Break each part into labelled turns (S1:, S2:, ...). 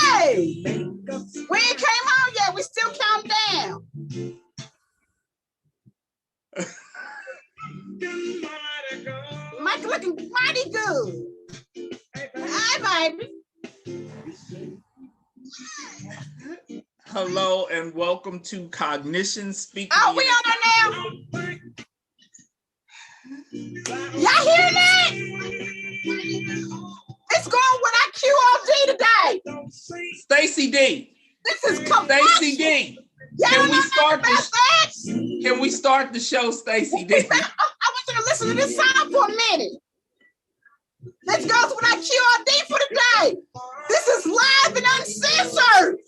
S1: Hey, we ain't came out yet. We still count down. Mike looking mighty good. Hi, baby.
S2: Hello and welcome to Cognitions. Speaking.
S1: Oh, we on there now. Y'all hear that? It's going with our QOD today.
S2: Stacy D.
S1: This is
S2: Stacy D. Can we start this? Can we start the show, Stacy D?
S1: I want you to listen to this song for a minute. Let's go with our QOD for today. This is live and uncensored.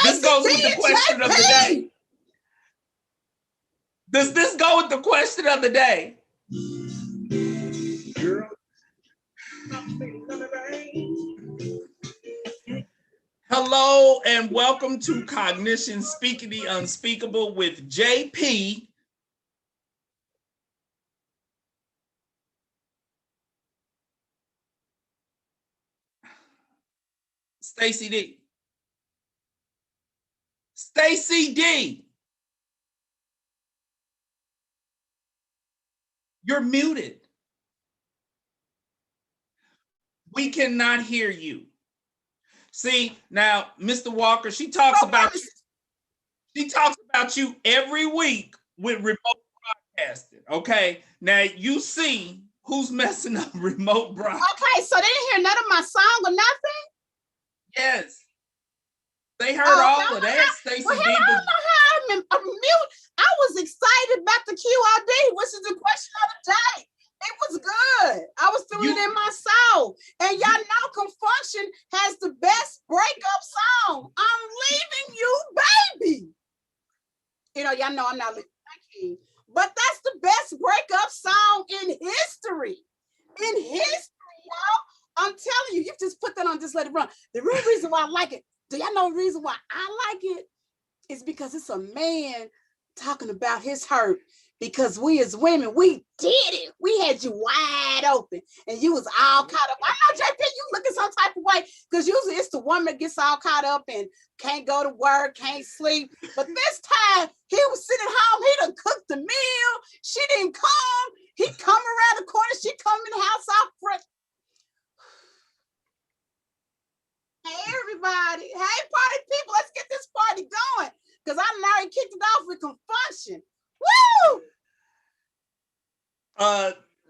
S2: This goes with the question of the day. Does this go with the question of the day? Hello and welcome to Cognitions, Speaking the Unspeakable with JP. Stacy D. Stacy D. You're muted. We cannot hear you. See, now, Mr. Walker, she talks about you every week with remote broadcasting. Okay. Now you see who's messing up remote broadcasting.
S1: Okay, so they didn't hear none of my song or nothing?
S2: Yes. They heard all of that, Stacy.
S1: Well, I don't know how I'm mute. I was excited about the QRD, which is the question of the day. It was good. I was feeling it in my soul. And y'all know Confunction has the best breakup song. I'm leaving you, baby. You know, y'all know I'm not leaving. Thank you. But that's the best breakup song in history. In history, y'all. I'm telling you, you just put that on, just let it run. The real reason why I like it, do y'all know the reason why I like it? Is because it's a man talking about his hurt. Because we as women, we did it. We had you wide open and you was all caught up. I know, JP, you looking some type of way because usually it's the woman that gets all caught up and can't go to work, can't sleep. But this time he was sitting home. He done cooked the meal. She didn't come. He come around the corner. She come in the house all fresh. Hey, everybody. Hey, party people. Let's get this party going because I now kicked it off with Confunction. Woo!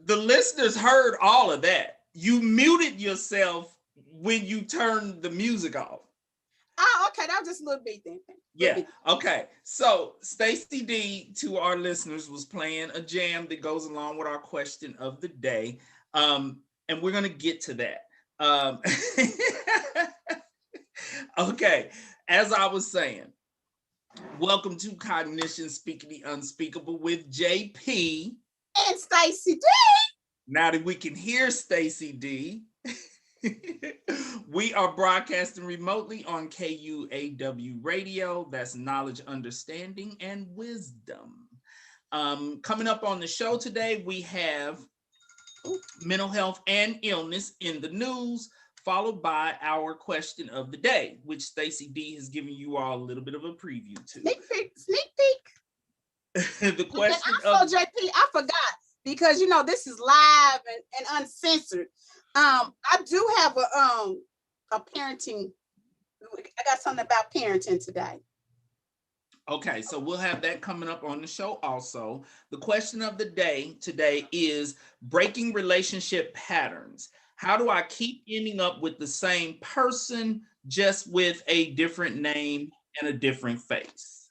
S2: The listeners heard all of that. You muted yourself when you turned the music off.
S1: Oh, okay. That was just a little bit then.
S2: Yeah. Okay. So Stacy D, to our listeners, was playing a jam that goes along with our question of the day. And we're going to get to that. Okay. As I was saying, welcome to Cognitions, Speaking the Unspeakable with JP
S1: and Stacy D.
S2: Now that we can hear Stacy D, we are broadcasting remotely on KUAW radio. That's Knowledge, Understanding, and Wisdom. Coming up on the show today, we have mental health and illness in the news, followed by our question of the day, which Stacy D has given you all a little bit of a preview to.
S1: Sneak peek.
S2: The question
S1: and also, JP, I forgot because you know this is live and uncensored. I do have a parenting. I got something about parenting today.
S2: Okay, so we'll have that coming up on the show also. The question of the day today is breaking relationship patterns. How do I keep ending up with the same person, just with a different name and a different face?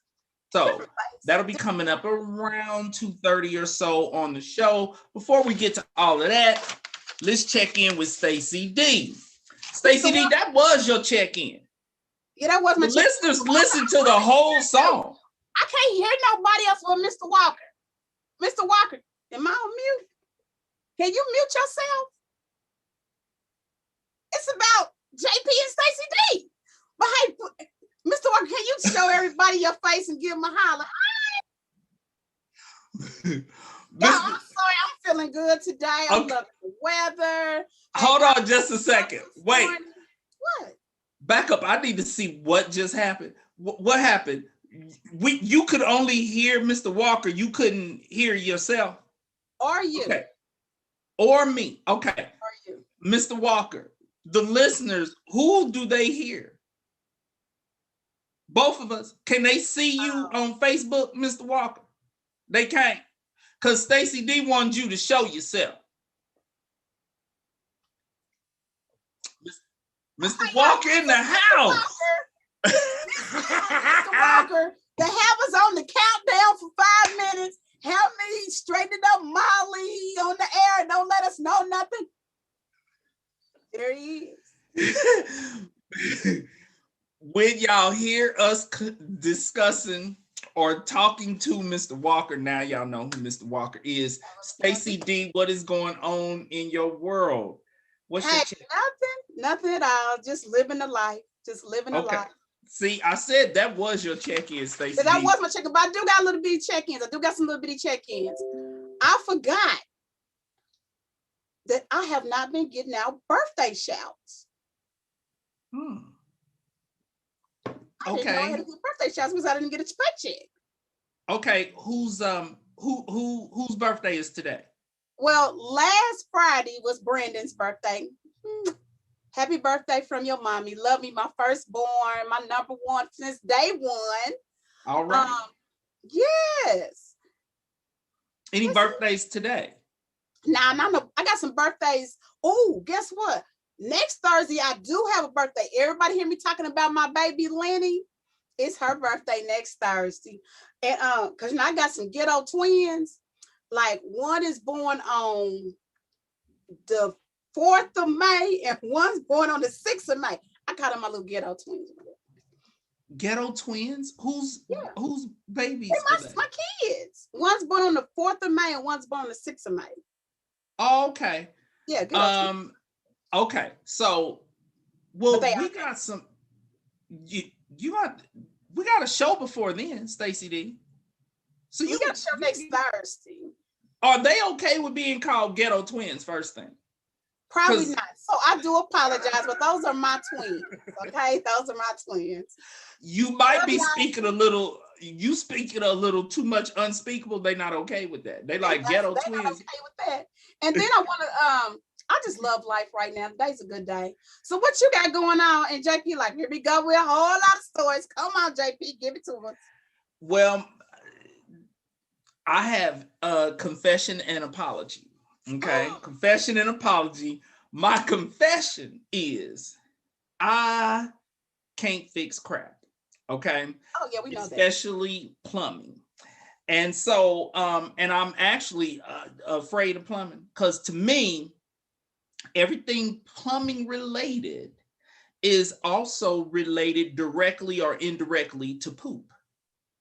S2: So that'll be coming up around 2:30 or so on the show. Before we get to all of that, let's check in with Stacy D. Stacy D, that was your check-in.
S1: Yeah, that was my check-in.
S2: Listeners listen to the whole song.
S1: I can't hear nobody else but Mr. Walker. Mr. Walker, am I on mute? Can you mute yourself? It's about JP and Stacy D. But hey, Mr. Walker, can you show everybody your face and give them a holler? Y'all, I'm sorry, I'm feeling good today. I'm loving the weather.
S2: Hold on just a second. Wait.
S1: What?
S2: Back up. I need to see what just happened. What happened? You could only hear Mr. Walker. You couldn't hear yourself.
S1: Or you.
S2: Okay. Or me. Okay.
S1: Or you.
S2: Mr. Walker, the listeners, who do they hear? Both of us. Can they see you on Facebook, Mr. Walker? They can't. Because Stacy D wants you to show yourself. Mr. Walker in the house.
S1: Mr. Walker, to have us on the countdown for 5 minutes, help me straighten up Molly on the air, don't let us know nothing. There he
S2: is. When y'all hear us discussing or talking to Mr. Walker, now y'all know who Mr. Walker is. Stacy D, what is going on in your world? What's your check?
S1: Nothing at all. Just living the life. Just living the life.
S2: See, I said that was your check-in, Stacy.
S1: That was my check-in, but I do got a little bitty check-ins. I do got some little bitty check-ins. I forgot that I have not been getting out birthday shouts. I didn't know I had to get birthday shouts because I didn't get a check.
S2: Okay, whose birthday is today?
S1: Well, last Friday was Brandon's birthday. Happy birthday from your mommy. Love me, my firstborn, my number one since day one.
S2: All right.
S1: Yes.
S2: Any birthdays today?
S1: Nah, no. I got some birthdays. Oh, guess what? Next Thursday, I do have a birthday. Everybody hear me talking about my baby Lenny? It's her birthday next Thursday. And because I got some ghetto twins. Like one is born on the 4th of May and one's born on the 6th of May. I call them my little ghetto twins.
S2: Ghetto twins? Whose babies?
S1: My kids. One's born on the 4th of May and one's born on the 6th of May.
S2: Oh, okay.
S1: Yeah, ghetto twins.
S2: Okay. So we got some we got a show before then, Stacy D. So
S1: you got a show next Thursday.
S2: Are they okay with being called ghetto twins first thing?
S1: Probably not. So I do apologize, but those are my twins. Okay, those are my twins.
S2: You might be speaking a little too much unspeakable. They're not okay with that. They like ghetto twins.
S1: Not okay with that. And then I want to I just love life right now. Today's a good day. So what you got going on? And JP, like, here we go with a whole lot of stories. Come on, JP, give it to us.
S2: Well, I have a confession and apology. Okay, confession and apology. My confession is I can't fix crap. Okay.
S1: Oh yeah, we know that.
S2: Especially plumbing. And so, and I'm actually afraid of plumbing because to me, everything plumbing related is also related directly or indirectly to poop.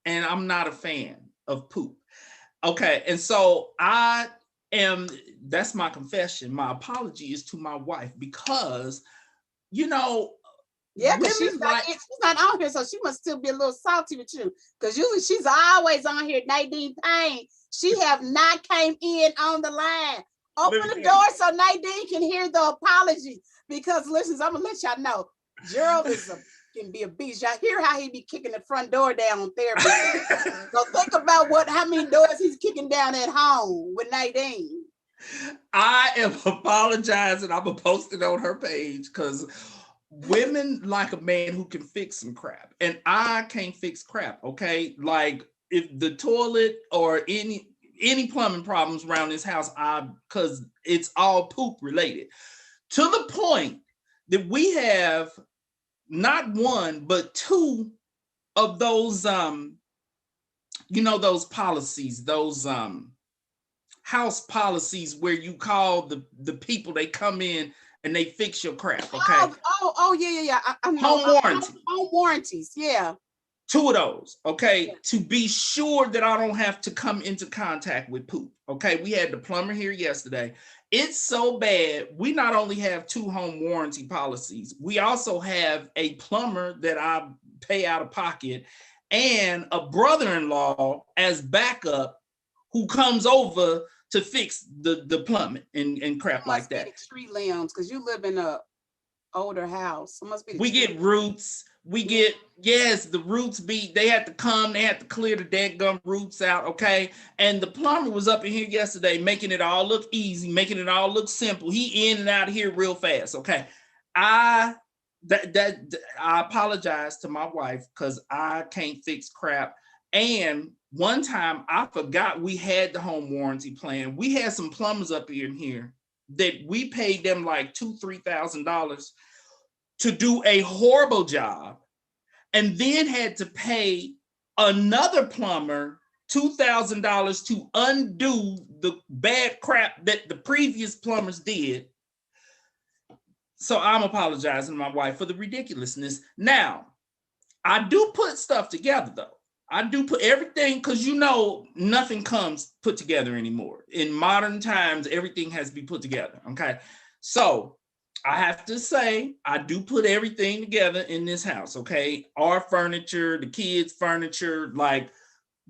S2: And I'm not a fan of poop. Okay. And so that's my confession. My apology is to my wife because,
S1: yeah, because she's not on here, so she must still be a little salty with you. Because usually she's always on here. Nadine Payne, she have not came in on the line. Open the door so Nadine can hear the apology. Because listen, I'm gonna let y'all know, Gerald can be a beast. Y'all hear how he be kicking the front door down on therapy. So think about how many doors he's kicking down at home with Nadine.
S2: I am apologizing. I'm gonna post it on her page because women like a man who can fix some crap, and I can't fix crap. Okay, like if the toilet or any plumbing problems around this house, because it's all poop related, to the point that we have not one but two of those those policies, those house policies where you call the people, they come in and they fix your crap. Okay.
S1: Oh yeah. I know. Home warranties. Yeah.
S2: Two of those. Okay. Yeah. To be sure that I don't have to come into contact with poop. Okay. We had the plumber here yesterday. It's so bad. We not only have two home warranty policies, we also have a plumber that I pay out of pocket and a brother-in-law as backup who comes over to fix the plumbing and crap like that.
S1: Tree limbs, because you live in a older house. So it must be
S2: We get roots. We get, yes, the roots they had to come, they had to clear the dead gum roots out, okay? And the plumber was up in here yesterday making it all look easy, making it all look simple. He in and out of here real fast, okay? I apologize to my wife because I can't fix crap. And one time I forgot we had the home warranty plan. We had some plumbers up in here that we paid them like $2,000-$3,000 to do a horrible job, and then had to pay another plumber $2,000 to undo the bad crap that the previous plumbers did. So I'm apologizing to my wife for the ridiculousness. Now, I do put stuff together though. I do put everything, because nothing comes put together anymore. In modern times, everything has to be put together, okay? So I have to say, I do put everything together in this house, okay? Our furniture, the kids' furniture, like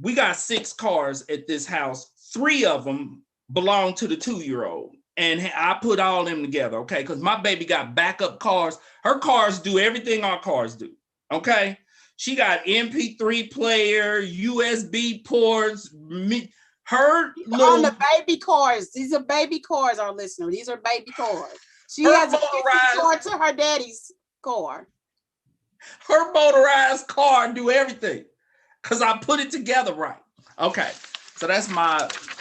S2: we got 6 cars at this house. 3 of them belong to the 2-year-old. And I put all them together, okay? Because my baby got backup cars. Her cars do everything our cars do, okay? She got MP3 player, USB ports, her little...
S1: On the baby cars. These are baby cars, our listener. These are baby cars. She has a car to her daddy's car.
S2: Her motorized car do everything because I put it together right. Okay, so that's my...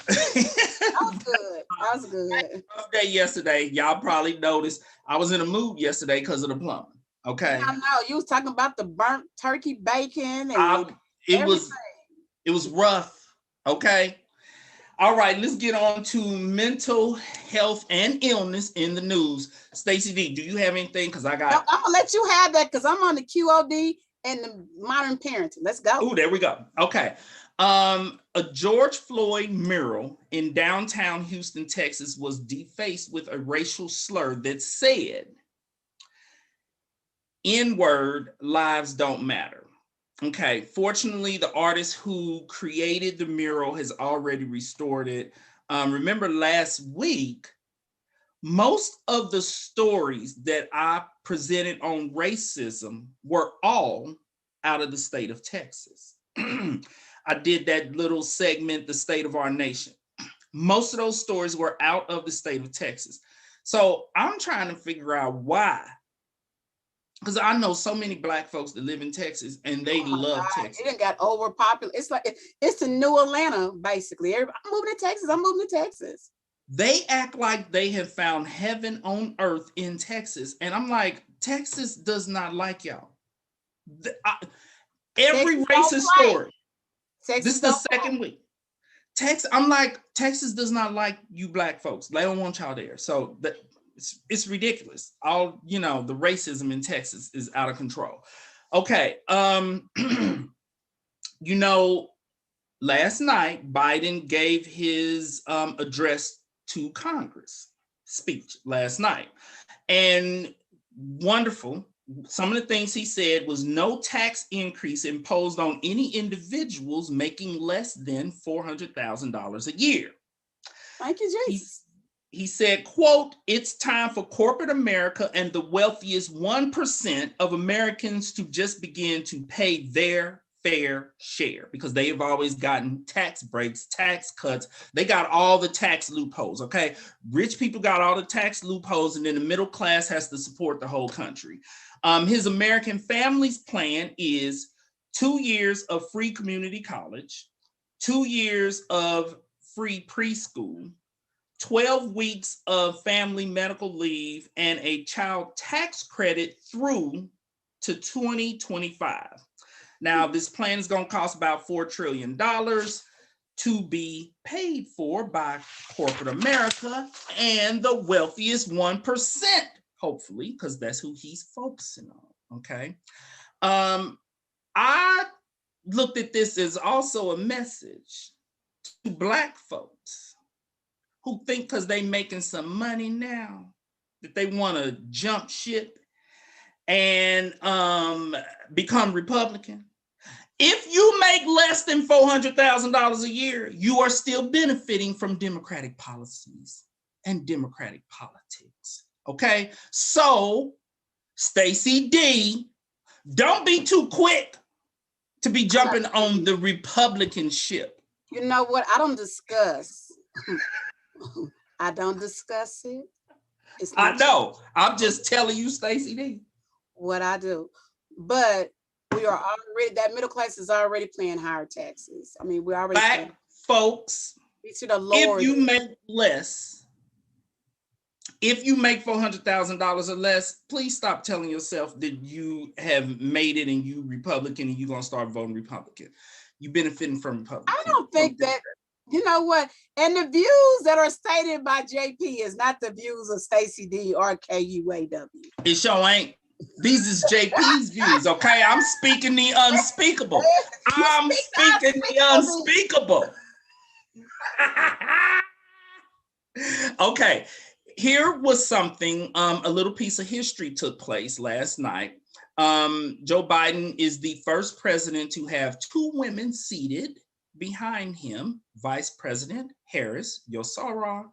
S1: That was good. That was good.
S2: Birthday yesterday, y'all probably noticed I was in a mood yesterday because of the plumbing. Okay.
S1: I know you was talking about the burnt turkey bacon and
S2: it was rough. Okay. All right, let's get on to mental health and illness in the news. Stacy D, do you have anything? Because I'm gonna
S1: let you have that because I'm on the QOD and the modern parenting. Let's go.
S2: Oh, there we go. Okay. A George Floyd mural in downtown Houston, Texas was defaced with a racial slur that said, N-word, lives don't matter. Okay, fortunately, the artist who created the mural has already restored it. Remember last week, most of the stories that I presented on racism were all out of the state of Texas. I did that little segment, The State of Our Nation. Most of those stories were out of the state of Texas. So I'm trying to figure out why. Because I know so many Black folks that live in Texas and they love Texas.
S1: It done got overpopulated. It's like it's the new Atlanta, basically. I'm moving to Texas. I'm moving to Texas.
S2: They act like they have found heaven on earth in Texas. And I'm like, Texas does not like y'all. Every racist story. This is the second week. I'm like, Texas does not like you Black folks. They don't want y'all there. So it's ridiculous. All, the racism in Texas is out of control. Okay. Last night, Biden gave his address to Congress speech last night. And wonderful. Some of the things he said was no tax increase imposed on any individuals making less than $400,000 a year.
S1: Thank you, Jesus.
S2: He said, quote, it's time for corporate America and the wealthiest 1% of Americans to just begin to pay their fair share because they have always gotten tax breaks, tax cuts. They got all the tax loopholes, okay? Rich people got all the tax loopholes and then the middle class has to support the whole country. His American Families Plan is 2 years of free community college, 2 years of free preschool, 12 weeks of family medical leave, and a child tax credit through to 2025. Now, this plan is going to cost about $4 trillion to be paid for by corporate America and the wealthiest 1%, hopefully, because that's who he's focusing on, okay? I looked at this as also a message to Black folks who think because they making some money now that they want to jump ship and become Republican. If you make less than $400,000 a year, you are still benefiting from Democratic policies and Democratic politics, okay? So Stacy D, don't be too quick to be jumping on the Republican ship.
S1: You know what? I don't discuss. I don't discuss it.
S2: I know. I'm just telling you, Stacy D.
S1: What I do. But we are already, that middle class is already paying higher taxes. I mean, we're already
S2: Black folks,
S1: if
S2: you make less, if you make $400,000 or less, please stop telling yourself that you have made it and you Republican and you're going to start voting Republican. You're benefiting from Republican.
S1: I don't think that, you know what? And the views that are stated by JP is not the views of Stacy D or KUAW.
S2: It sure ain't. These is JP's views, okay? I'm speaking the unspeakable. I'm speaking the unspeakable. Okay, here was something, a little piece of history took place last night. Joe Biden is the first president to have two women seated behind him, Vice President Harris, Yosara,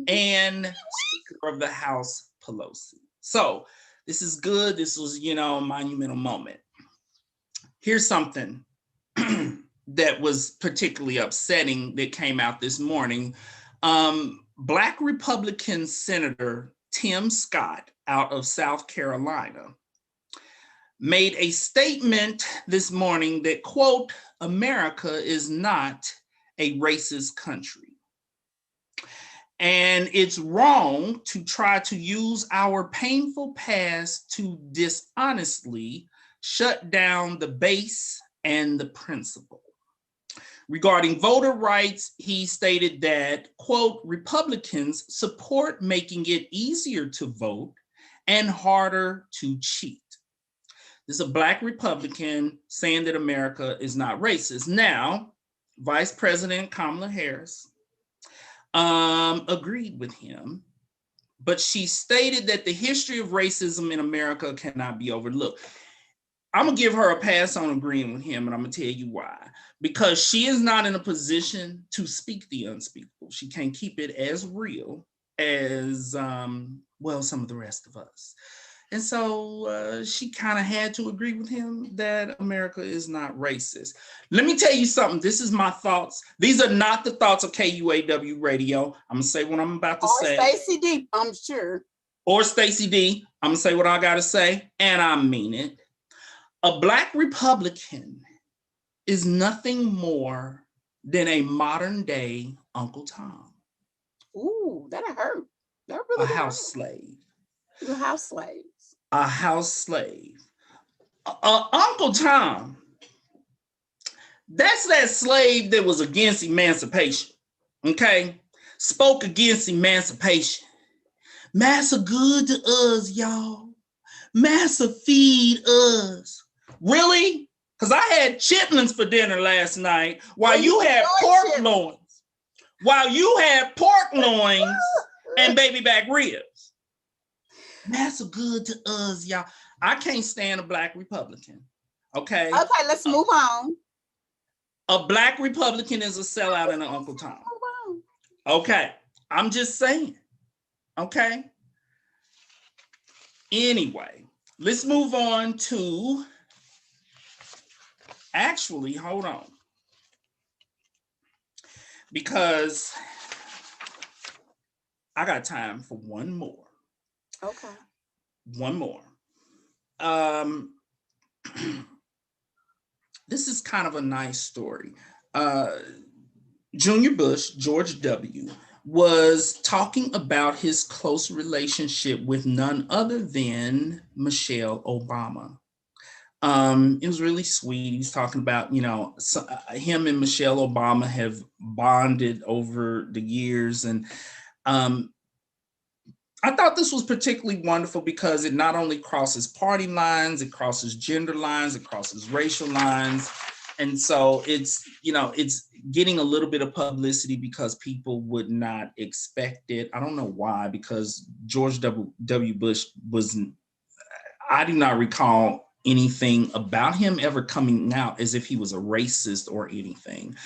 S2: and Speaker of the House, Pelosi. So this is good. This was, a monumental moment. Here's something that was particularly upsetting that came out this morning. Black Republican Senator Tim Scott out of South Carolina made a statement this morning that, quote, America is not a racist country. And it's wrong to try to use our painful past to dishonestly shut down the base and the principle. Regarding voter rights, he stated that, quote, Republicans support making it easier to vote and harder to cheat. This is a Black Republican saying that America is not racist. Now, Vice President Kamala Harris agreed with him, but she stated that the history of racism in America cannot be overlooked. I'm gonna give her a pass on agreeing with him, and I'm gonna tell you why. Because she is not in a position to speak the unspeakable. She can't keep it as real as, some of the rest of us. And so she kind of had to agree with him that America is not racist. Let me tell you something. This is my thoughts. These are not the thoughts of KUAW Radio. I'm going to say what I'm about to say.
S1: Or Stacy D, I'm sure.
S2: Or Stacy D. I'm going to say what I got to say, and I mean it. A Black Republican is nothing more than a modern day Uncle Tom.
S1: Ooh, that'll hurt. That really
S2: a house slave.
S1: The house slaves.
S2: A house slave. Uncle Tom, that's that slave that was against emancipation, okay? Spoke against emancipation. Massa good to us, y'all. Massa feed us. Really? Because I had chitlins for dinner last night while you had pork loins. While you had pork loins and baby back ribs. Massa good to us, y'all. I can't stand a Black Republican. Okay.
S1: Okay, let's move on.
S2: A Black Republican is a sellout and an Uncle Tom. Okay. I'm just saying. Okay. Anyway, let's move on to. Actually, hold on. Because I got time for one more.
S1: Okay.
S2: One more. This is kind of a nice story. Junior Bush, George W., was talking about his close relationship with none other than Michelle Obama. It was really sweet. He was talking about, him and Michelle Obama have bonded over the years. And I thought this was particularly wonderful because it not only crosses party lines, it crosses gender lines, it crosses racial lines. And so it's getting a little bit of publicity because people would not expect it. I don't know why, because George W. Bush I do not recall anything about him ever coming out as if he was a racist or anything.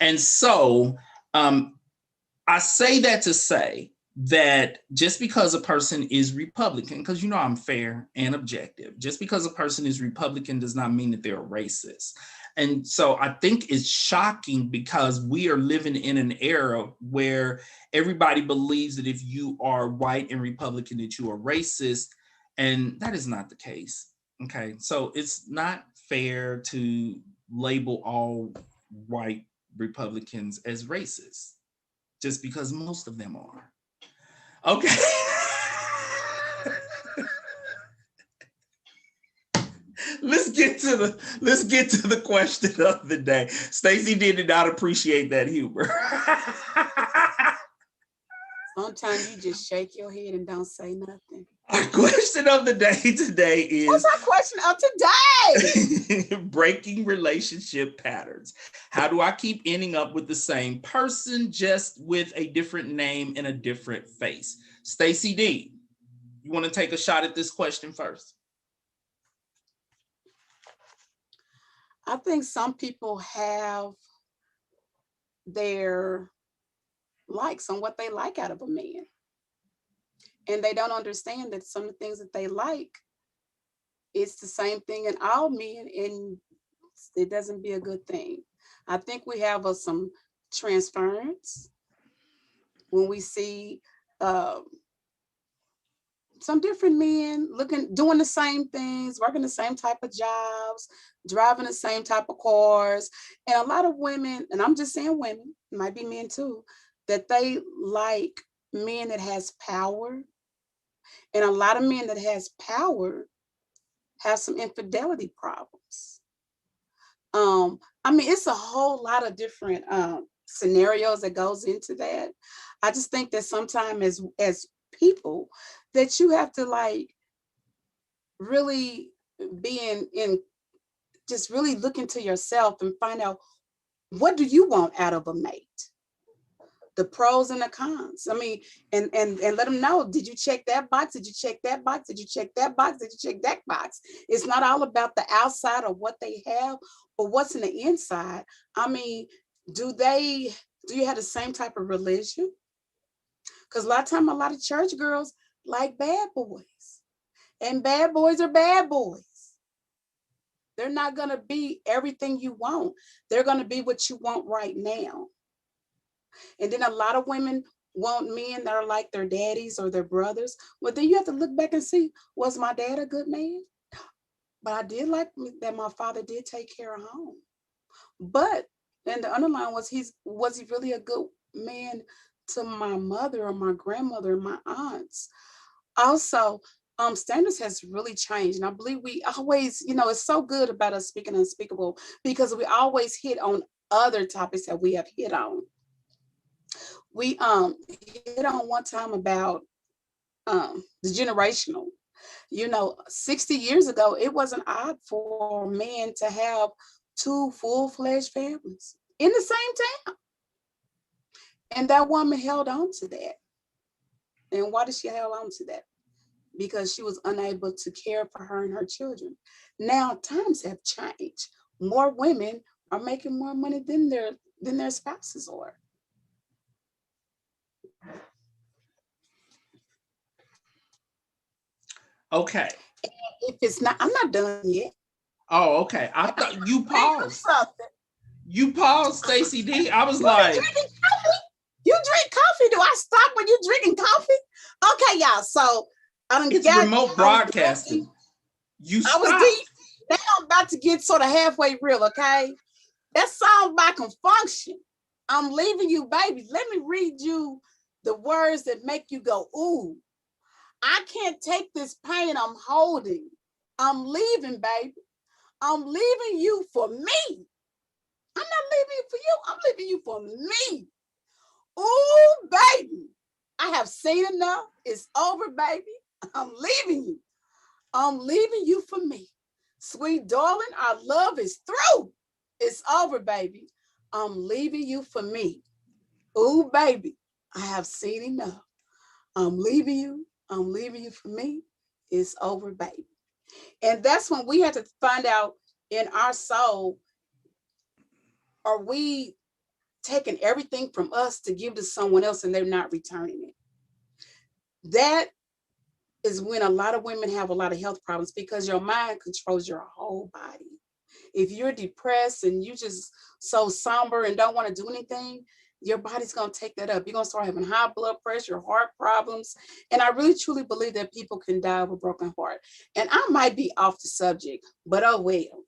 S2: And so I say that to say that just because a person is Republican, because you know I'm fair and objective, just because a person is Republican does not mean that they're a racist. And so I think it's shocking because we are living in an era where everybody believes that if you are white and Republican, that you are racist. And that is not the case. Okay. So it's not fair to label all white Republicans as racist just because most of them are. Okay. let's get to the question of the day. Stacy did not appreciate that humor.
S1: Sometimes you just shake your head and don't say nothing.
S2: Our question of the day today is,
S1: what's our question of today?
S2: Breaking relationship patterns. How do I keep ending up with the same person, just with a different name and a different face? Stacy D, you want to take a shot at this question first?
S1: I think some people have their likes on what they like out of a man. And they don't understand that some of the things that they like, it's the same thing in all men, and it doesn't be a good thing. I think we have some transference when we see some different men doing the same things, working the same type of jobs, driving the same type of cars. And a lot of women, and I'm just saying women, it might be men too, that they like men that has power. And a lot of men that has power have some infidelity problems. I mean, it's a whole lot of different scenarios that goes into that. I just think that sometimes as people that you have to like really be in just really look into yourself and find out, what do you want out of a mate? The pros and the cons. I mean, and let them know, did you check that box? Did you check that box? Did you check that box? Did you check that box? It's not all about the outside of what they have, but what's in the inside. I mean, do you have the same type of religion? Because a lot of time, a lot of church girls like bad boys, and bad boys are bad boys. They're not going to be everything you want. They're going to be what you want right now. And then a lot of women want men that are like their daddies or their brothers. Well, then you have to look back and see, was my dad a good man? But I did like that my father did take care of home. But then the underline was he really a good man to my mother or my grandmother or my aunts? Also, standards has really changed. And I believe we always, it's so good about us speaking Unspeakable because we always hit on other topics that we have hit on. We hit on one time about the generational. 60 years ago, it wasn't odd for men to have 2 full-fledged families in the same town. And that woman held on to that. And why did she hold on to that? Because she was unable to care for her and her children. Now times have changed. More women are making more money than their spouses are.
S2: Okay.
S1: If it's not, I'm not done yet.
S2: Oh, okay. I thought you paused. You paused, Stacy D. I was like,
S1: you drink coffee? Do I stop when you drinking coffee? Okay, y'all. So
S2: it's remote broadcasting.
S1: I was deep. Now I'm about to get sort of halfway real. Okay, that song by Confunction. I'm leaving you, baby. Let me read you the words that make you go, ooh. I can't take this pain I'm holding. I'm leaving, baby. I'm leaving you for me. I'm not leaving you for you. I'm leaving you for me. Ooh, baby. I have seen enough. It's over, baby. I'm leaving you. I'm leaving you for me. Sweet darling, our love is through. It's over, baby. I'm leaving you for me. Ooh, baby. I have seen enough. I'm leaving you. I'm leaving you for me. It's over, baby. And that's when we have to find out in our soul, are we taking everything from us to give to someone else and they're not returning it? that is when a lot of women have a lot of health problems, because your mind controls your whole body. If you're depressed and you just so somber and don't want to do anything, your body's going to take that up. You're going to start having high blood pressure, heart problems. And I really truly believe that people can die of a broken heart. And I might be off the subject, but oh well.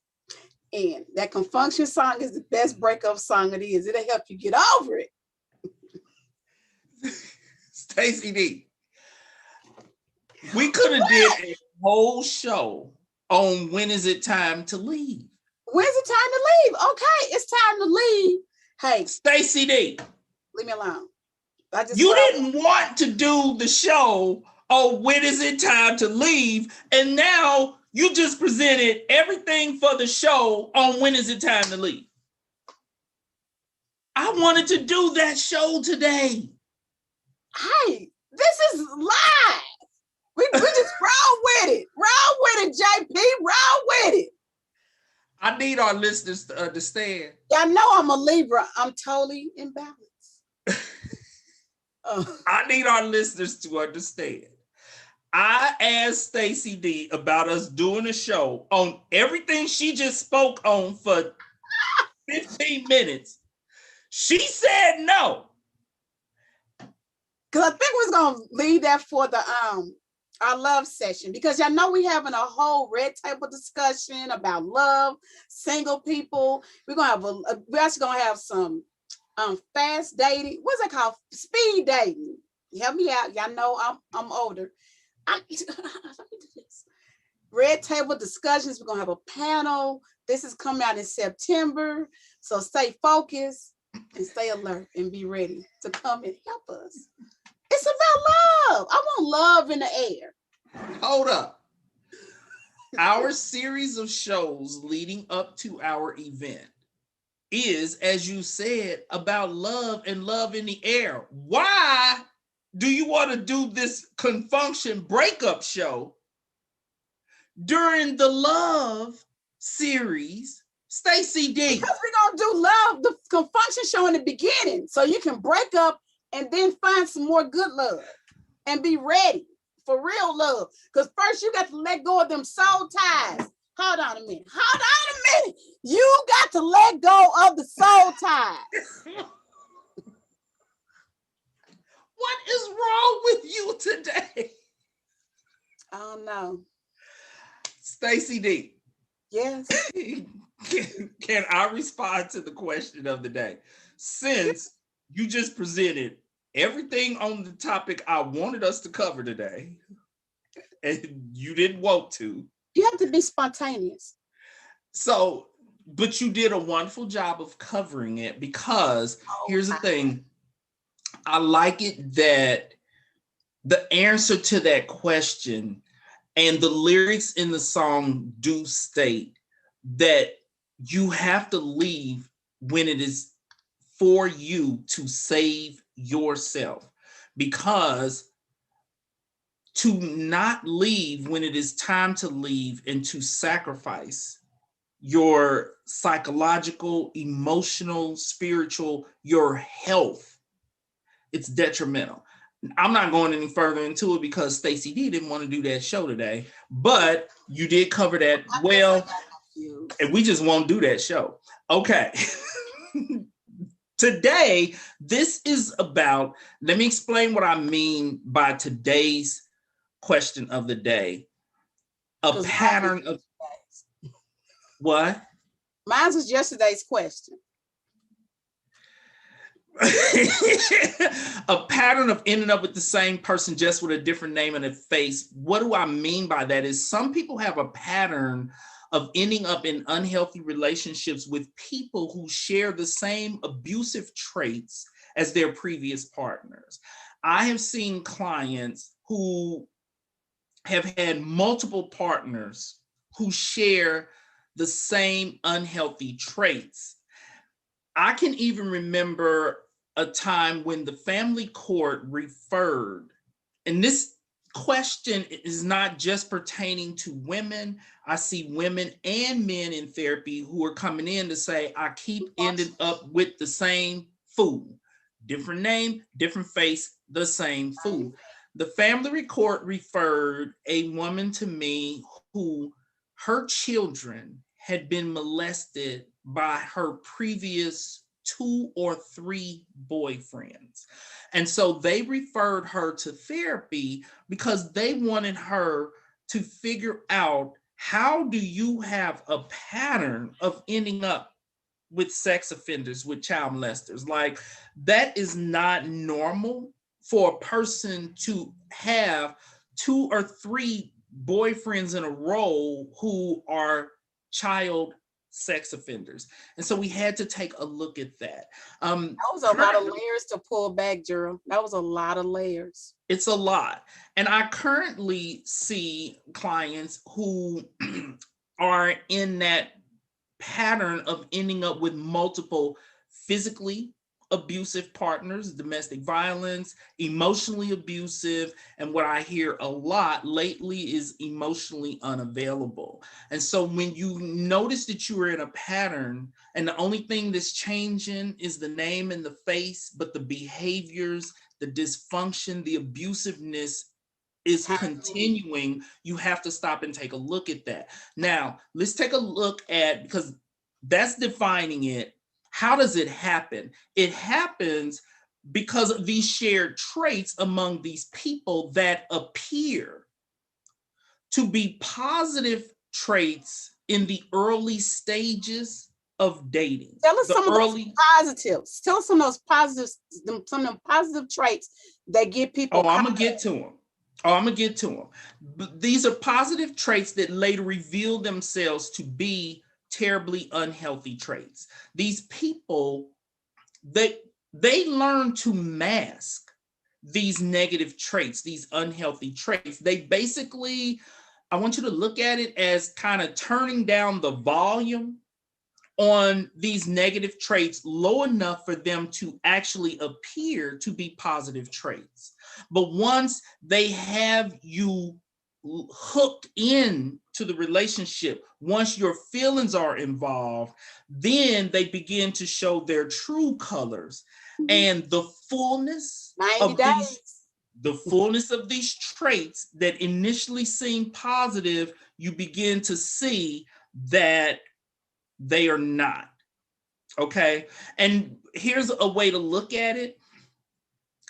S1: And that Confunction song is the best breakup song it is. It'll help you get over it.
S2: Stacy D, we could have did a whole show on when is it time to leave.
S1: When's it time to leave? Okay, it's time to leave. Hey,
S2: Stacy D,
S1: leave me alone.
S2: You didn't want to do the show on when is it time to leave, and now you just presented everything for the show on when is it time to leave. I wanted to do that show today.
S1: Hey, this is live. We just roll with it. Roll with it, JP. Roll with it.
S2: I need our listeners to understand.
S1: Y'all know I'm a Libra. I'm totally imbalanced.
S2: I need our listeners to understand. I asked Stacy D about us doing a show on everything she just spoke on for 15 minutes. She said no.
S1: Because I think we was going to leave that for the our love session, because y'all know we having a whole red table discussion about love, single people. We're actually gonna have some fast dating. What's it called? Speed dating. Help me out. Y'all know I'm older. Let me do this. Red table discussions. We're gonna have a panel. This is coming out in September. So stay focused and stay alert and be ready to come and help us. It's about love. I want love in the air.
S2: Hold up. Our series of shows leading up to our event is, as you said, about love and love in the air. Why do you want to do this Confunction breakup show during the love series, Stacy D?
S1: Because we're going to do love, the Confunction show in the beginning, so you can break up and then find some more good love and be ready for real love. Because first you got to let go of them soul ties. Hold on a minute. You got to let go of the soul ties.
S2: What is wrong with you today?
S1: I don't know.
S2: Stacy D.
S1: Yes.
S2: Can I respond to the question of the day? Since you just presented everything on the topic I wanted us to cover today, and you didn't want to.
S1: You have to be spontaneous.
S2: So, but you did a wonderful job of covering it, because here's the thing. I like it that the answer to that question and the lyrics in the song do state that you have to leave when it is for you to save yourself, because to not leave when it is time to leave and to sacrifice your psychological, emotional, spiritual, your health, it's detrimental. I'm not going any further into it because Stacy D didn't want to do that show today, but you did cover that well, and we just won't do that show. Okay. Today, this is about, let me explain what I mean by today's question of the day. A pattern of what?
S1: Mine was yesterday's question.
S2: A pattern of ending up with the same person just with a different name and a face. What do I mean by that is some people have a pattern of ending up in unhealthy relationships with people who share the same abusive traits as their previous partners. I have seen clients who have had multiple partners who share the same unhealthy traits. I can even remember a time when the family court referred, and this question is not just pertaining to women. I see women and men in therapy who are coming in to say, I keep ending up with the same fool. Different name, different face, the same fool. The family court referred a woman to me who her children had been molested by her previous 2 or 3 boyfriends. And so they referred her to therapy because they wanted her to figure out, how do you have a pattern of ending up with sex offenders, with child molesters? Like, that is not normal for a person to have 2 or 3 boyfriends in a row who are child sex offenders. And so we had to take a look at that.
S1: That was a lot of layers to pull back, Gerald. That was a lot of layers.
S2: It's a lot. And I currently see clients who are in that pattern of ending up with multiple physically abusive partners, domestic violence, emotionally abusive, and what I hear a lot lately is emotionally unavailable. And so when you notice that you are in a pattern and the only thing that's changing is the name and the face, but the behaviors, the dysfunction, the abusiveness is continuing, you have to stop and take a look at that. Now, let's take a look at, because that's defining it. How does it happen? It happens because of these shared traits among these people that appear to be positive traits in the early stages of dating.
S1: Tell us some of those positives. Tell us some of those positives, some of them positive traits that get people.
S2: Oh, I'm gonna get to them. But these are positive traits that later reveal themselves to be terribly unhealthy traits. These people, they learn to mask these negative traits, these unhealthy traits. They basically, I want you to look at it as kind of turning down the volume on these negative traits low enough for them to actually appear to be positive traits. But once they have you hooked in to the relationship, once your feelings are involved, then they begin to show their true colors. And the fullness of these traits that initially seem positive, you begin to see that they are not. Okay. And here's a way to look at it.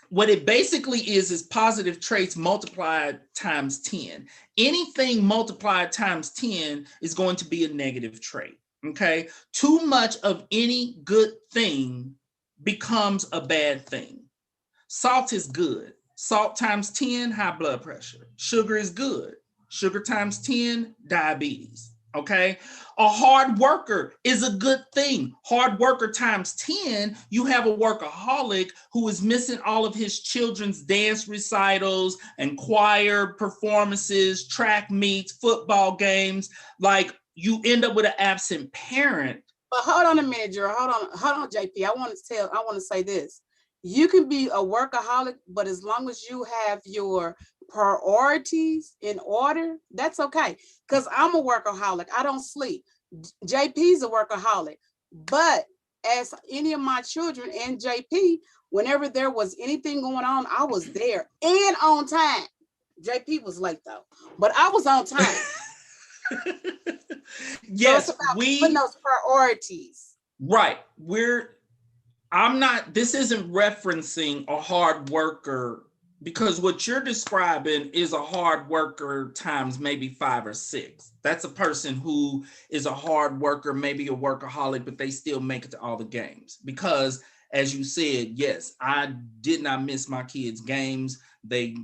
S2: What it basically is positive traits multiplied times 10. Anything multiplied times 10 is going to be a negative trait. Okay. Too much of any good thing becomes a bad thing. Salt is good. Salt times 10, high blood pressure. Sugar is good. Sugar times 10, diabetes. Okay. A hard worker is a good thing. Hard worker times 10, you have a workaholic who is missing all of his children's dance recitals and choir performances, track meets, football games. Like, you end up with an absent parent.
S1: But hold on a minute, Gerald. Hold on, JP. I want to say this. You can be a workaholic, but as long as you have your priorities in order, that's okay. Because I'm a workaholic. I don't sleep. JP's a workaholic. But as any of my children and JP, whenever there was anything going on, I was there and on time. JP was late though, but I was on time.
S2: Yes,
S1: so we putting those priorities.
S2: Right. This isn't referencing a hard worker, because what you're describing is a hard worker times maybe 5 or 6. That's a person who is a hard worker, maybe a workaholic, but they still make it to all the games. Because as you said, yes, I did not miss my kids' games. They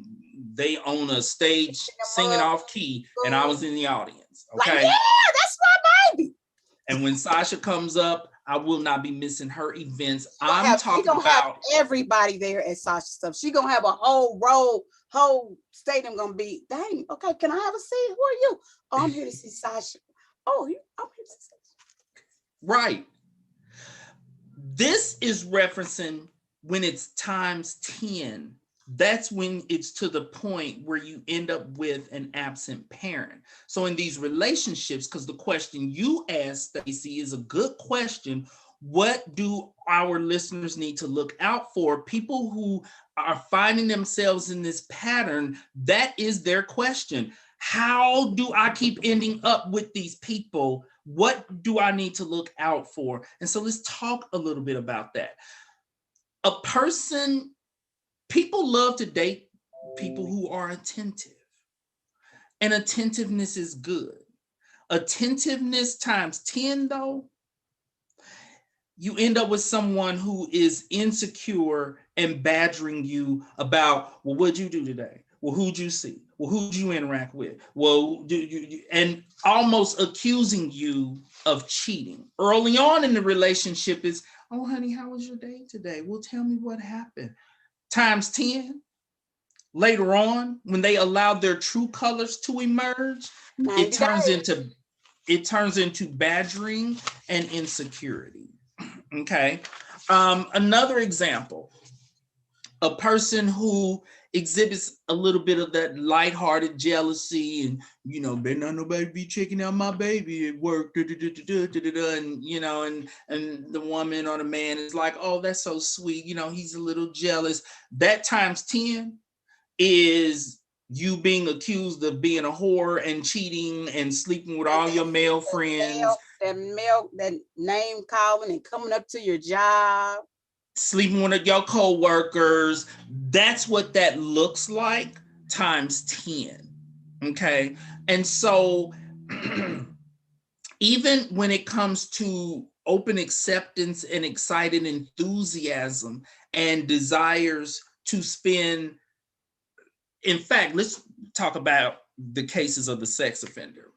S2: on a stage singing off key, and I was in the audience. Okay.
S1: Like, yeah, that's my baby.
S2: And when Sasha comes up, I will not be missing her events. I'm talking about
S1: have everybody there at Sasha's stuff. She gonna have a whole stadium gonna be, dang, okay, can I have a seat? Who are you? Oh, I'm here to see Sasha. Oh, I'm here to see Sasha.
S2: Right. This is referencing when it's times 10. That's when it's to the point where you end up with an absent parent. So in these relationships, because the question you asked, Stacy, is a good question. What do our listeners need to look out for? People who are finding themselves in this pattern, that is their question. How do I keep ending up with these people? What do I need to look out for? And so let's talk a little bit about that. People love to date people who are attentive, and attentiveness is good. Attentiveness times 10, though, you end up with someone who is insecure and badgering you about, well, what'd you do today? Well, who'd you see? Well, who'd you interact with? Well, and almost accusing you of cheating. Early on in the relationship is, oh, honey, how was your day today? Well, tell me what happened. Times 10. Later on, when they allow their true colors to emerge, it turns into badgering and insecurity. Okay. Another example, a person who exhibits a little bit of that lighthearted jealousy and, better not nobody be checking out my baby at work, and, and the woman or the man is like, oh, that's so sweet. He's a little jealous. That times 10 is you being accused of being a whore and cheating and sleeping with all your male friends.
S1: That name calling and coming up to your job.
S2: Sleeping with your co-workers. That's what that looks like times 10. Okay. And so even when it comes to open acceptance and excited enthusiasm and desires to spend, in fact, let's talk about the cases of the sex offender.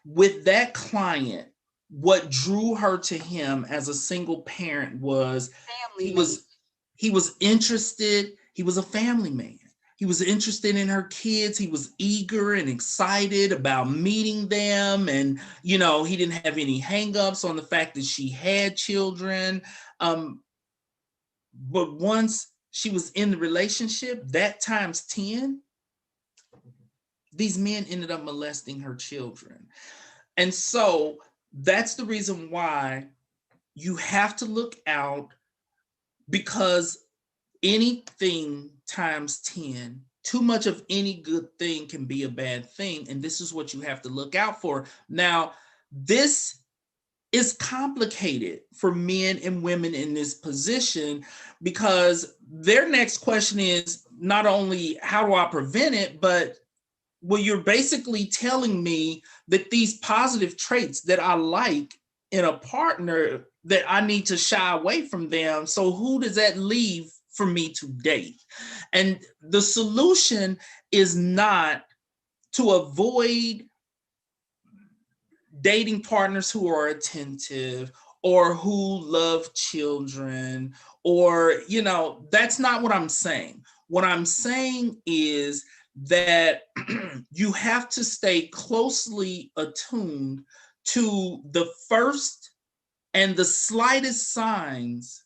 S2: With that client, what drew her to him as a single parent was he was interested. He was a family man. He was interested in her kids. He was eager and excited about meeting them. And, he didn't have any hangups on the fact that she had children. But once she was in the relationship, that times 10, these men ended up molesting her children. And so that's the reason why you have to look out, because anything times 10, too much of any good thing can be a bad thing. And this is what you have to look out for. Now, this is complicated for men and women in this position, because their next question is not only how do I prevent it, but well, you're basically telling me that these positive traits that I like in a partner, that I need to shy away from them. So who does that leave for me to date? And the solution is not to avoid dating partners who are attentive or who love children, or, that's not what I'm saying. What I'm saying is that you have to stay closely attuned to the first and the slightest signs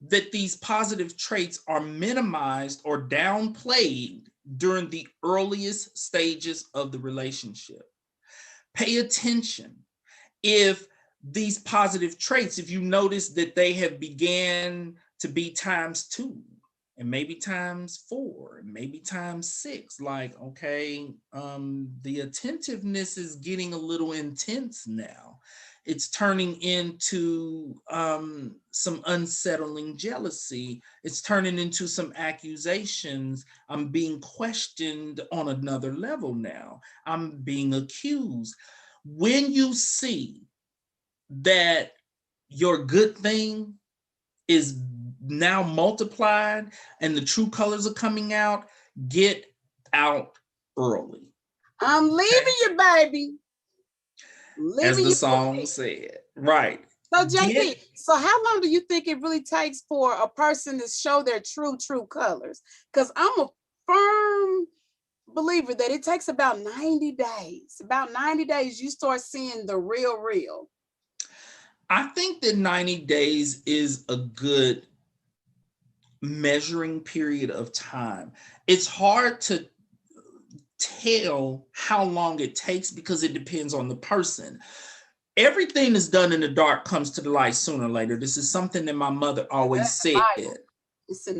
S2: that these positive traits are minimized or downplayed during the earliest stages of the relationship. Pay attention. If these positive traits, if you notice that they have began to be times 2 and maybe times 4 and maybe times 6, like, okay, the attentiveness is getting a little intense now. It's turning into some unsettling jealousy. It's turning into some accusations. I'm being questioned on another level now. I'm being accused. When you see that your good thing is now multiplied and the true colors are coming out, get out early.
S1: I'm leaving you, baby.
S2: As the song said. Right.
S1: So JP, so how long do you think it really takes for a person to show their true colors? Because I'm a firm believer that it takes about 90 days. About 90 days, you start seeing the real.
S2: I think that 90 days is a good measuring period of time. It's hard to tell how long it takes because it depends on the person. everything that's done in the dark comes to the light sooner or later. This is something that my mother always said.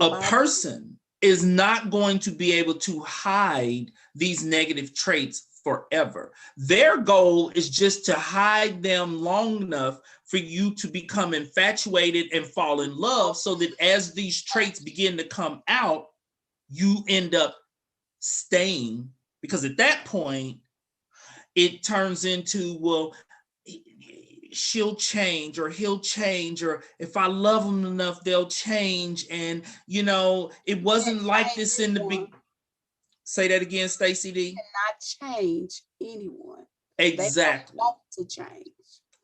S2: A person is not going to be able to hide these negative traits forever. Their goal is just to hide them long enough for you to become infatuated and fall in love, so that as these traits begin to come out, you end up staying, because at that point it turns into, well, she'll change or he'll change, or if I love them enough, they'll change. And it wasn't like this in the big. Say that again, Stacy D.
S1: Cannot change anyone.
S2: Exactly.
S1: They don't want to change.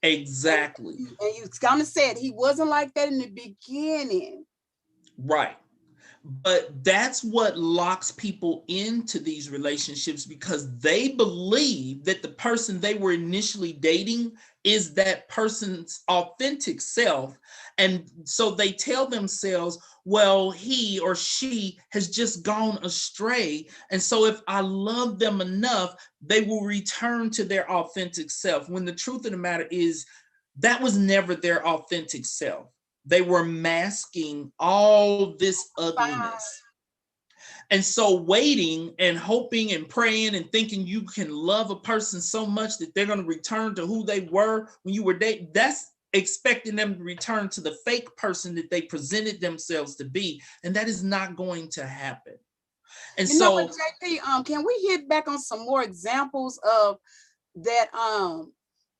S2: Exactly.
S1: And you kind of said he wasn't like that in the beginning.
S2: Right. But that's what locks people into these relationships, because they believe that the person they were initially dating is that person's authentic self. And so they tell themselves, well, he or she has just gone astray. And so if I love them enough, they will return to their authentic self. When the truth of the matter is, that was never their authentic self. They were masking all this ugliness. And so waiting and hoping and praying and thinking you can love a person so much that they're going to return to who they were when you were dating, that's expecting them to return to the fake person that they presented themselves to be. And that is not going to happen. And
S1: know what, JP, can we hit back on some more examples of that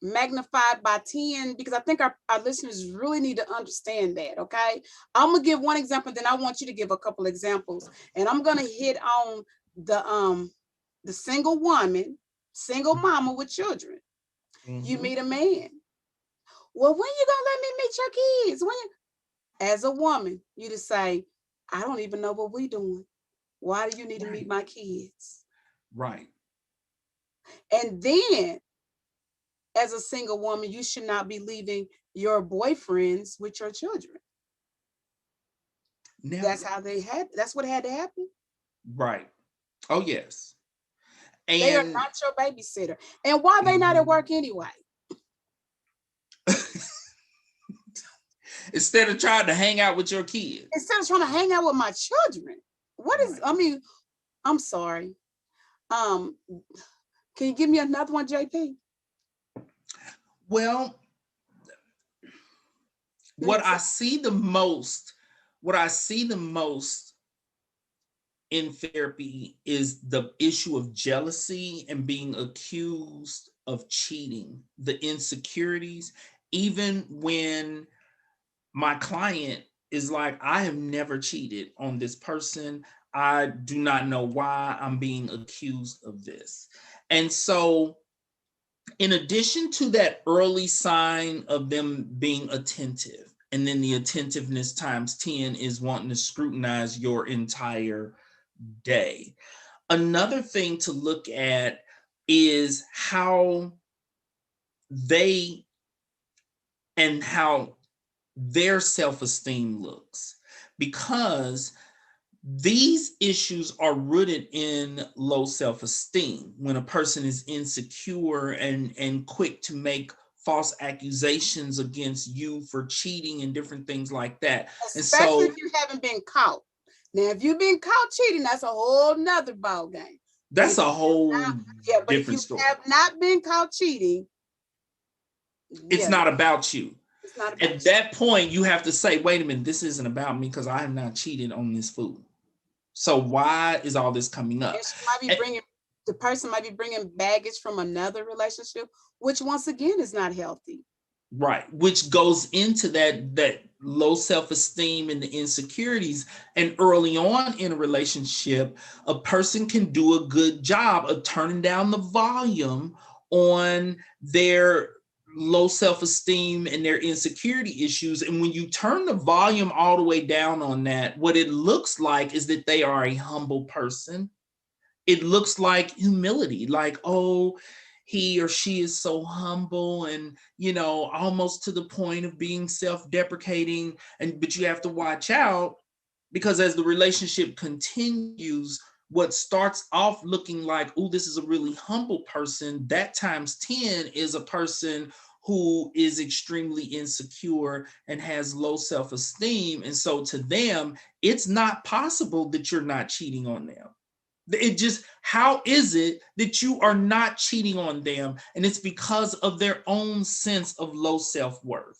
S1: magnified by 10, because I think our listeners really need to understand that. Okay, I'm gonna give one example, then I want you to give a couple examples, and I'm gonna hit on the single woman, single mama with children. Mm-hmm. You meet a man. Well, when you gonna let me meet your kids? When as a woman, you just say, I don't even know what we're doing. Why do you need to meet my kids?
S2: Right.
S1: And then as a single woman, you should not be leaving your boyfriends with your children. Now, that's what had to happen.
S2: Right. Oh, yes.
S1: And they are not your babysitter. And why are they not at work anyway?
S2: Instead of trying to hang out with your kids.
S1: Instead of trying to hang out with my children. What is, I mean, I'm sorry. Can you give me another one, JP?
S2: Well, what I see the most in therapy is the issue of jealousy and being accused of cheating, the insecurities, even when my client is like, I have never cheated on this person. I do not know why I'm being accused of this. And so in addition to that early sign of them being attentive, and then the attentiveness times 10 is wanting to scrutinize your entire day. Another thing to look at is how their self-esteem looks, because these issues are rooted in low self-esteem. When a person is insecure and quick to make false accusations against you for cheating and different things like that.
S1: Especially if you haven't been caught. Now, if you've been caught cheating, that's a whole nother ball game.
S2: That's a whole different story.
S1: If you have not been caught cheating,
S2: it's not about you. At that point, you have to say, wait a minute, this isn't about me because I have not cheated on this food. So why is all this coming up?
S1: The person might be bringing baggage from another relationship, which once again is not healthy.
S2: Right, which goes into that low self-esteem and the insecurities. And early on in a relationship, a person can do a good job of turning down the volume on their low self-esteem and their insecurity issues. And when you turn the volume all the way down on that, what it looks like is that they are a humble person. It looks like humility, like, oh, he or she is so humble and, almost to the point of being self-deprecating. But you have to watch out, because as the relationship continues, what starts off looking like, oh, this is a really humble person, that times 10 is a person who is extremely insecure and has low self-esteem. And so to them, it's not possible that you're not cheating on them. It just, how is it that you are not cheating on them? And it's because of their own sense of low self-worth.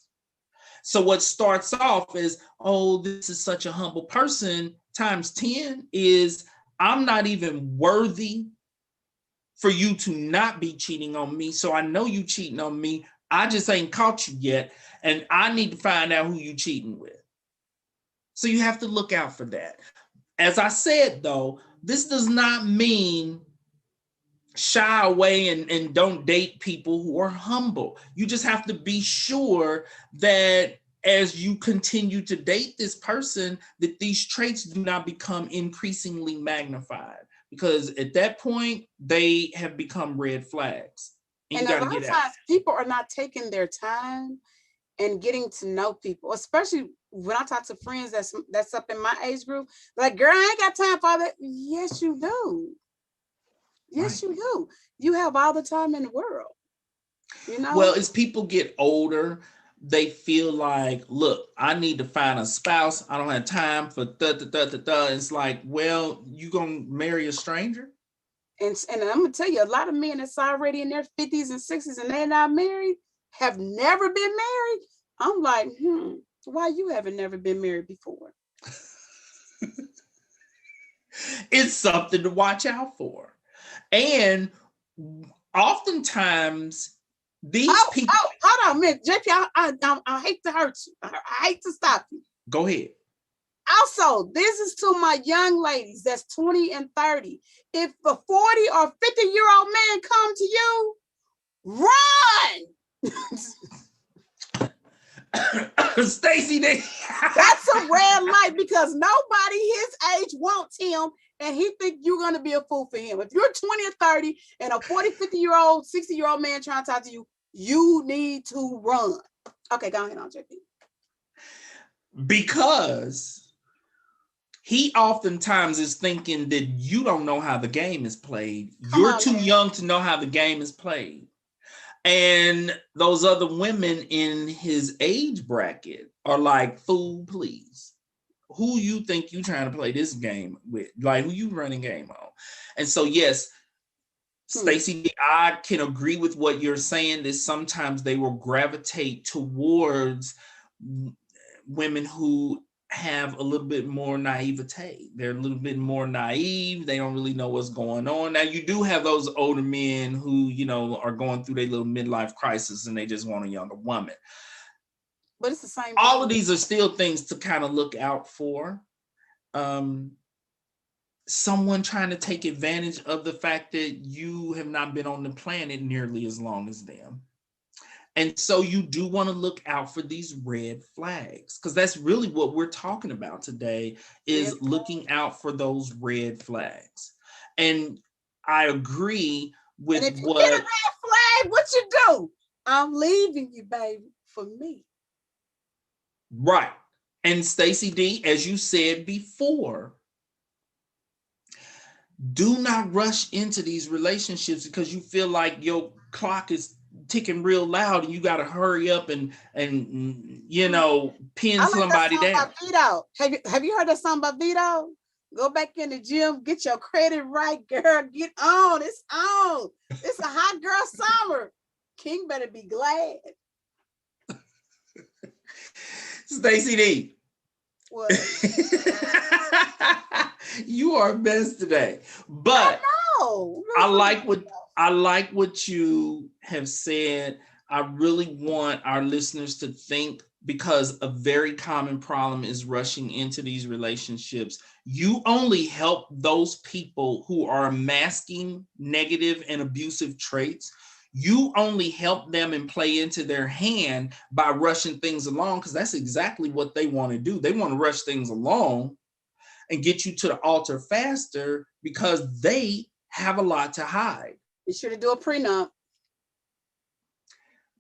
S2: So what starts off as, oh, this is such a humble person, times 10 is, I'm not even worthy for you to not be cheating on me. So I know you cheating on me. I just ain't caught you yet. And I need to find out who you cheating with. So you have to look out for that. As I said, though, this does not mean shy away and don't date people who are humble. You just have to be sure that as you continue to date this person, that these traits do not become increasingly magnified, because at that point they have become red flags.
S1: And a lot of times people are not taking their time and getting to know people, especially when I talk to friends that's up in my age group. Like, girl, I ain't got time for that. Yes, you do. Yes, right. You do. You have all the time in the world. You know.
S2: Well, as people get older, they feel like, look, I need to find a spouse. I don't have time for It's like, well, you gonna marry a stranger?
S1: And I'm gonna tell you, a lot of men that's already in their 50s and 60s and they're not married, have never been married. I'm like, why you haven't never been married before?
S2: It's something to watch out for. And oftentimes these people.
S1: Hold on a minute, JP. I hate to hurt you. I hate to stop you.
S2: Go ahead.
S1: Also, this is to my young ladies that's 20 and 30. If a 40 or 50-year-old man come to you, run.
S2: Stacy,
S1: that's a red light, because nobody his age wants him, and he think you're going to be a fool for him. If you're 20 or 30 and a 40, 50-year-old, 60-year-old man trying to talk to you, you need to run. Okay, go ahead on, JP.
S2: Because he oftentimes is thinking that you don't know how the game is played. You're too young to know how the game is played. And those other women in his age bracket are like, fool, please. Who you think you trying to play this game with? Like, who you running game on? And so, yes, Stacy, I can agree with what you're saying, that sometimes they will gravitate towards women who have a little bit more naivete. They're a little bit more naive. They don't really know what's going on. Now, you do have those older men who, you know, are going through their little midlife crisis and they just want a younger woman.
S1: But it's the same.
S2: All of these are still things to kind of look out for. Someone trying to take advantage of the fact that you have not been on the planet nearly as long as them. And so you do want to look out for these red flags, because that's really what we're talking about today, is looking out for those red flags. And I agree with
S1: and if you get a red flag, what you do? I'm leaving you, baby, for me.
S2: Right. And Stacy D, as you said before, do not rush into these relationships because you feel like your clock is ticking real loud and you got to hurry up and you know, pin somebody down.
S1: Have you heard that song by Vito? Go back in the gym, get your credit right, girl. Get on. It's on. It's a hot girl summer. King better be glad.
S2: Stacy D.
S1: What?
S2: You are best today. But I like what you have said. I really want our listeners to think, because a very common problem is rushing into these relationships. You only help those people who are masking negative and abusive traits. You only help them and play into their hand by rushing things along, because that's exactly what they want to do. They want to rush things along and get you to the altar faster because they have a lot to hide.
S1: You should do a prenup.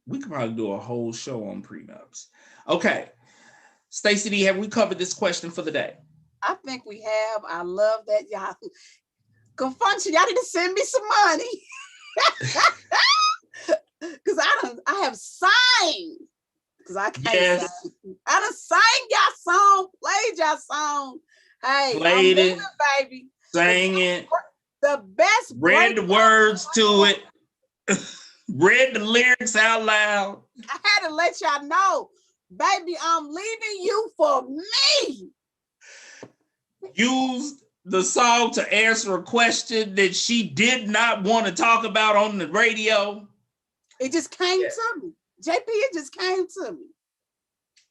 S2: We could probably do a whole show on prenups. Okay. Stacy D, have we covered this question for the day?
S1: I think we have. I love that. Y'all Confunction, y'all need to send me some money. Because I have signed, because I can't
S2: Yes.
S1: sing. I done sang y'all song, played y'all song. Hey, I'm
S2: Played it,
S1: moving, baby.
S2: sang it,
S1: The best
S2: read the
S1: breakup.
S2: words to it, read the lyrics out loud.
S1: I had to let y'all know, baby, I'm leaving you for me.
S2: Used the song to answer a question that she did not want to talk about on the radio.
S1: It just came to me. JP, it just came to me.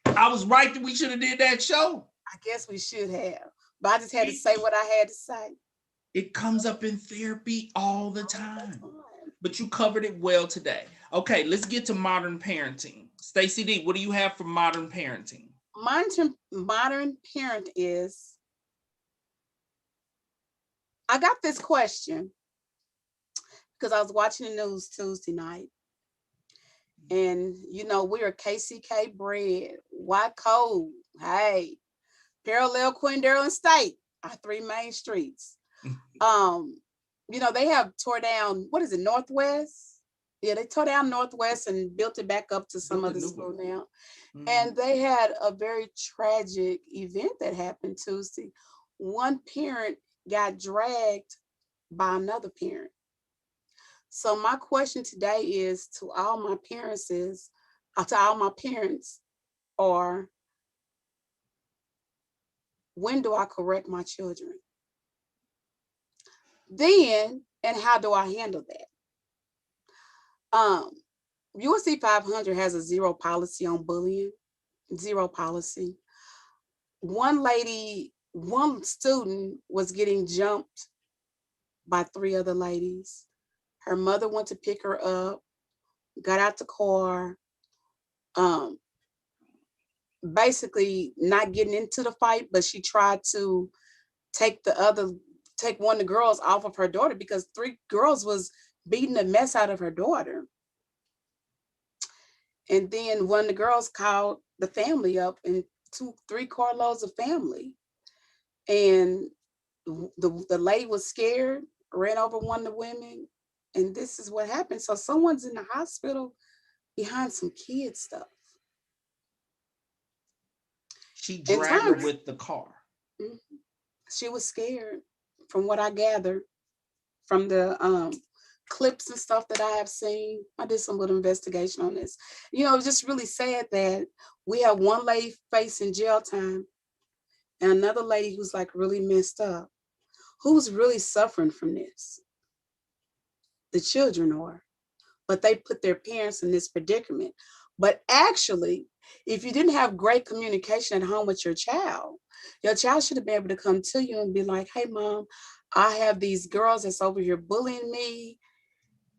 S2: I was right that we should have did that show.
S1: I guess we should have, but I just had to say what I had to say.
S2: It comes up in therapy all the time, but you covered it well today. Okay, let's get to modern parenting. Stacy D, what do you have for modern parenting?
S1: Modern parent is, I got this question because I was watching the news Tuesday night. And, you know, we're KCK bred, white code. Hey, parallel Quindale and State, our three main streets. You know, they have tore down, what is it, Northwest? Yeah, they tore down Northwest and built it back up to some other school now. Mm-hmm. And they had a very tragic event that happened Tuesday. One parent got dragged by another parent. So my question today is to all my parents are, when do I correct my children? Then, and how do I handle that? USC 500 has a zero policy on bullying, zero policy. One student was getting jumped by three other ladies. Her mother went to pick her up, got out the car, basically not getting into the fight, but she tried to take one of the girls off of her daughter because three girls was beating the mess out of her daughter. And then one of the girls called the family up and 2-3 carloads of family. And the lady was scared, ran over one of the women, and this is what happened. So someone's in the hospital behind some kid stuff.
S2: She dragged her with the car.
S1: She was scared, from what I gathered from the clips and stuff that I have seen. I did some little investigation on this. You know, it's just really sad that we have one lady facing jail time and another lady who's like really messed up, who's really suffering from this. The children are, but they put their parents in this predicament. But actually, if you didn't have great communication at home with your child should have been able to come to you and be like, hey, Mom, I have these girls that's over here bullying me,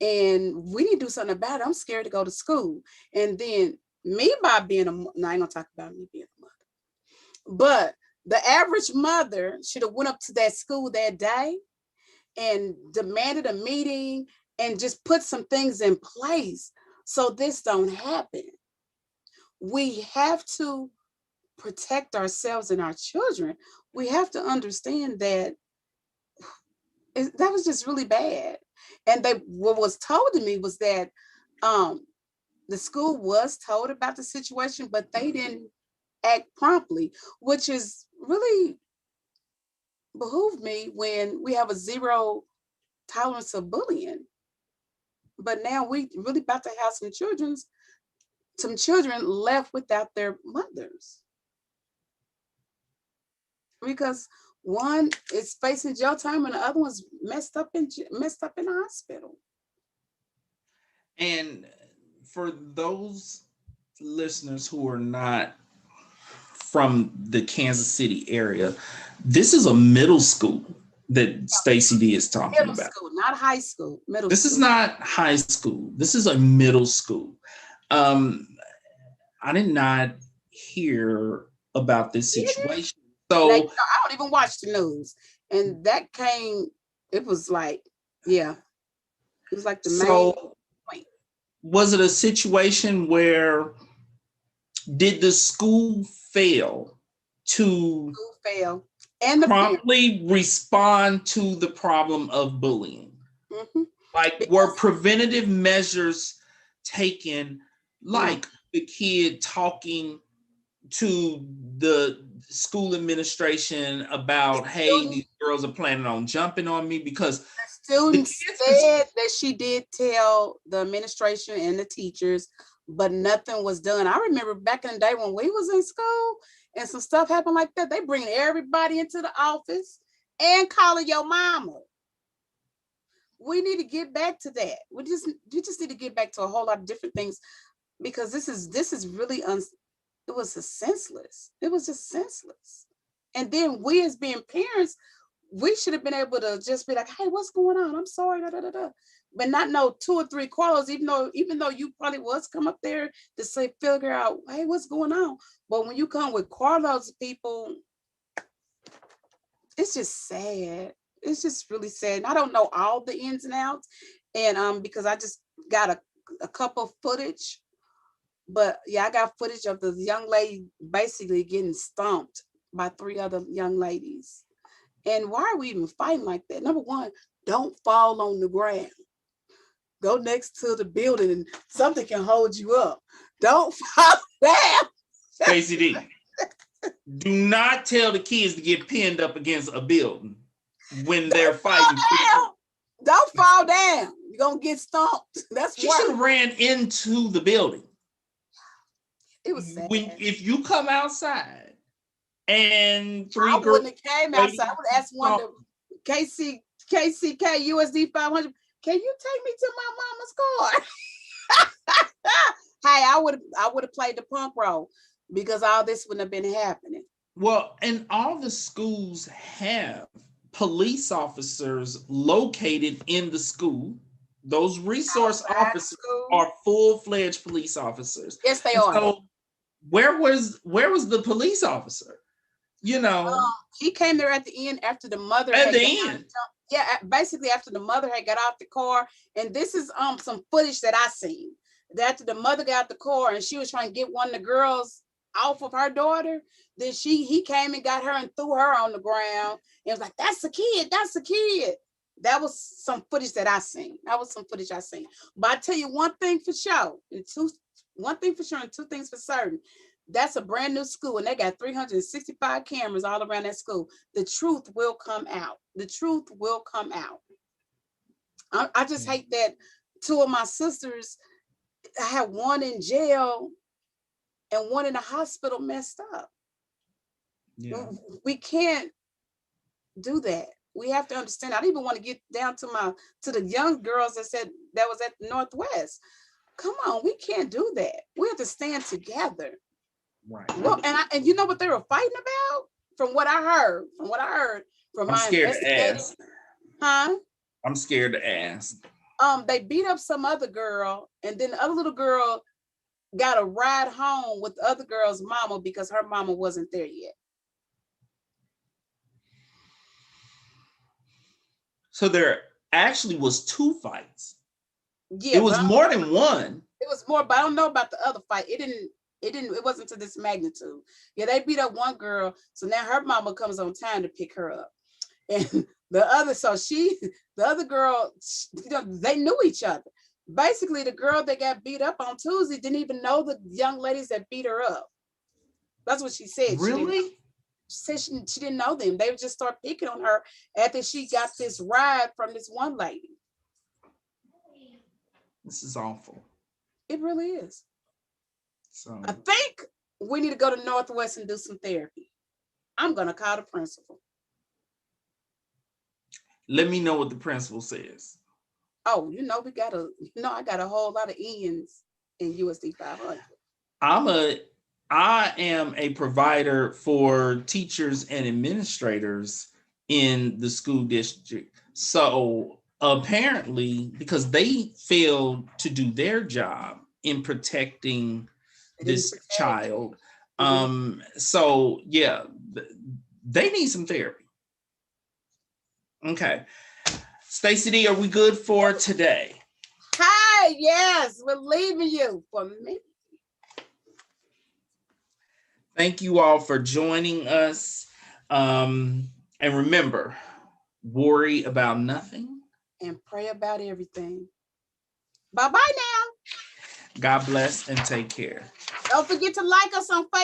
S1: and we need to do something about it. I'm scared to go to school. And then me, by being I ain't gonna talk about me being a mother, but the average mother should have went up to that school that day and demanded a meeting and just put some things in place so this don't happen. We have to protect ourselves and our children. We have to understand that that was just really bad. And what was told to me was that the school was told about the situation, but they didn't act promptly, which is really behooved me when we have a zero tolerance of bullying. But now we really about to have some children left without their mothers. Because one is facing jail time and the other one's messed up in the hospital.
S2: And for those listeners who are not from the Kansas City area, this is a middle school that Stacy D is talking about.
S1: Middle school, not high school. Middle
S2: this
S1: school.
S2: Is not high school. This is a middle school. I did not hear about this situation. So
S1: I don't even watch the news. And that came, it was like, yeah. It was like the main point.
S2: Was it a situation where did the school fail to
S1: and
S2: promptly respond to the problem of bullying? Mm-hmm. Like, were preventative measures taken, like the kid talking to the school administration about, hey, these girls are planning on jumping on me, because
S1: the students said that she did tell the administration and the teachers, but nothing was done. I remember back in the day when we was in school and some stuff happened like that, they bring everybody into the office and calling your mama. We need to get back to that. You just need to get back to a whole lot of different things, because this is really it was just senseless. It was just senseless. And then we as being parents, we should have been able to just be like, hey, what's going on? I'm sorry, da, da, da, da. But not know 2 or 3 quarters, even though you probably was come up there to say, figure out, hey, what's going on? But when you come with quarters of people, it's just sad. It's just really sad. And I don't know all the ins and outs. And because I just got a couple of footage. But yeah, I got footage of the young lady basically getting stomped by 3 other young ladies. And why are we even fighting like that? Number one, don't fall on the ground. Go next to the building and something can hold you up. Don't fall down.
S2: Stacy D, do not tell the kids to get pinned up against a building when they're fighting.
S1: Don't fall down. You're going to get stomped. That's
S2: she should have ran into the building.
S1: It was sad.
S2: If you come outside and 3 girls,
S1: I wouldn't have came outside. I would ask one of KCK USD 500. Can you take me to my mama's car? Hey, I would have played the punk role, because all this wouldn't have been happening.
S2: Well, and all the schools have police officers located in the school. Those resource officers are full-fledged police officers.
S1: Yes, they are.
S2: So where was the police officer? You know,
S1: he came there at the end after the mother.
S2: At the end.
S1: Yeah, basically after the mother had got out the car. And this is some footage that I seen. That after the mother got out the car and she was trying to get one of the girls off of her daughter, then he came and got her and threw her on the ground and was like, that's a kid, that's a kid. That was some footage that I seen. But I tell you one thing for sure, and 2 things for certain. That's a brand new school and they got 365 cameras all around that school. The truth will come out. The truth will come out. I just hate that 2 of my sisters, I had one in jail and one in the hospital messed up. Yeah. We can't do that. We have to understand. I didn't even want to get down to the young girls that was at Northwest. Come on, we can't do that. We have to stand together. Right. Well, and you know what they were fighting about? From what I heard from
S2: I'm scared to ask.
S1: Huh?
S2: I'm scared to ask.
S1: They beat up some other girl, and then the other little girl got a ride home with the other girl's mama because her mama wasn't there yet.
S2: So there actually was 2 fights. Yeah, it was more than one.
S1: It was more, but I don't know about the other fight. It wasn't to this magnitude. Yeah, they beat up one girl, so now her mama comes on time to pick her up. And the other girl, they knew each other. Basically, the girl that got beat up on Tuesday didn't even know the young ladies that beat her up. That's what she said.
S2: Really?
S1: She said she didn't know them. They would just start picking on her after she got this ride from this one lady.
S2: This is awful.
S1: It really is.
S2: So
S1: I think we need to go to Northwest and do some therapy. I'm going to call the principal.
S2: Let me know what the principal says.
S1: Oh, I got a whole lot of ends in USD 500.
S2: I am a provider for teachers and administrators in the school district. So apparently, because they failed to do their job in protecting this child. So yeah, they need some therapy. Okay. Stacy D, are we good for today?
S1: Hi, yes, we're leaving you for me.
S2: Thank you all for joining us. And remember, worry about nothing.
S1: And pray about everything. Bye-bye now.
S2: God bless and take care.
S1: Don't forget to like us on Facebook.